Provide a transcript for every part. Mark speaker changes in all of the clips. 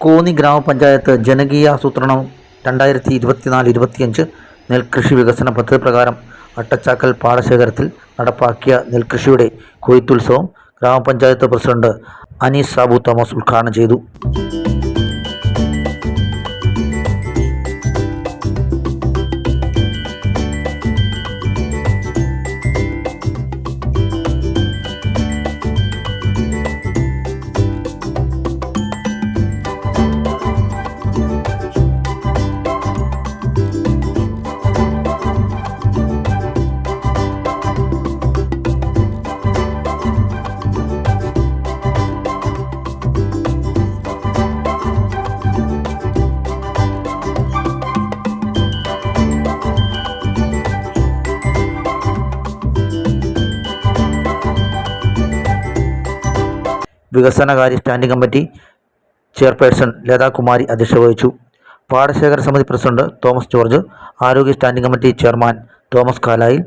Speaker 1: കോന്നി ഗ്രാമപഞ്ചായത്ത് ജനകീയാസൂത്രണം 2024-25 നെൽകൃഷി വികസന പദ്ധതി പ്രകാരം അട്ടച്ചാക്കൽ പാടശേഖരത്തിൽ നടപ്പാക്കിയ നെൽകൃഷിയുടെ കൊയ്ത്തുത്സവം ഗ്രാമപഞ്ചായത്ത് പ്രസിഡന്റ് അനീസ് സാബു തോമസ് ഉദ്ഘാടനം ചെയ്തു. വികസനകാര്യ സ്റ്റാൻഡിംഗ് കമ്മിറ്റി ചെയർപേഴ്സൺ ലതാകുമാരി അധ്യക്ഷത വഹിച്ചു. പാടശേഖര സമിതി പ്രസിഡന്റ് തോമസ് ജോർജ്, ആരോഗ്യ സ്റ്റാൻഡിംഗ് കമ്മിറ്റി ചെയർമാൻ തോമസ് കാലായിൽ,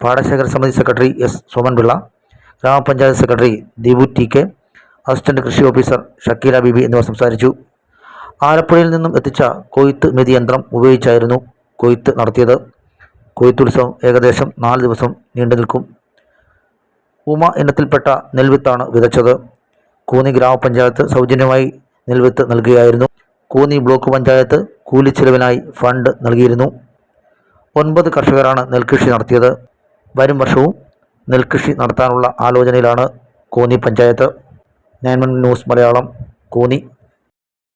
Speaker 1: പാടശേഖര സമിതി സെക്രട്ടറി എസ് സോമൻപിള്ള, ഗ്രാമപഞ്ചായത്ത് secretary Deepu T K, assistant കൃഷി ഓഫീസർ ഷക്കീല ബിബി എന്നിവർ സംസാരിച്ചു. ആലപ്പുഴയിൽ നിന്നും എത്തിച്ച കൊയ്ത്ത് മെതി യന്ത്രം ഉപയോഗിച്ചായിരുന്നു കൊയ്ത്ത് നടത്തിയത്. കൊയ്ത്തുത്സവം ഏകദേശം 4 ദിവസം നീണ്ടു നിൽക്കും. ഉമ ഇനത്തിൽപ്പെട്ട നെൽവിത്താണ് വിതച്ചത്. കോന്നി ഗ്രാമപഞ്ചായത്ത് സൗജന്യമായി നെൽവിത്ത് നൽകുകയായിരുന്നു. കോന്നി ബ്ലോക്ക് പഞ്ചായത്ത് കൂലിച്ചെലവിനായി ഫണ്ട് നൽകിയിരുന്നു. 9 കർഷകരാണ് നെൽകൃഷി നടത്തിയത്. വരും വർഷവും നെൽകൃഷി നടത്താനുള്ള ആലോചനയിലാണ് കോന്നി പഞ്ചായത്ത്. 9 ന്യൂസ് മലയാളം, കോന്നി.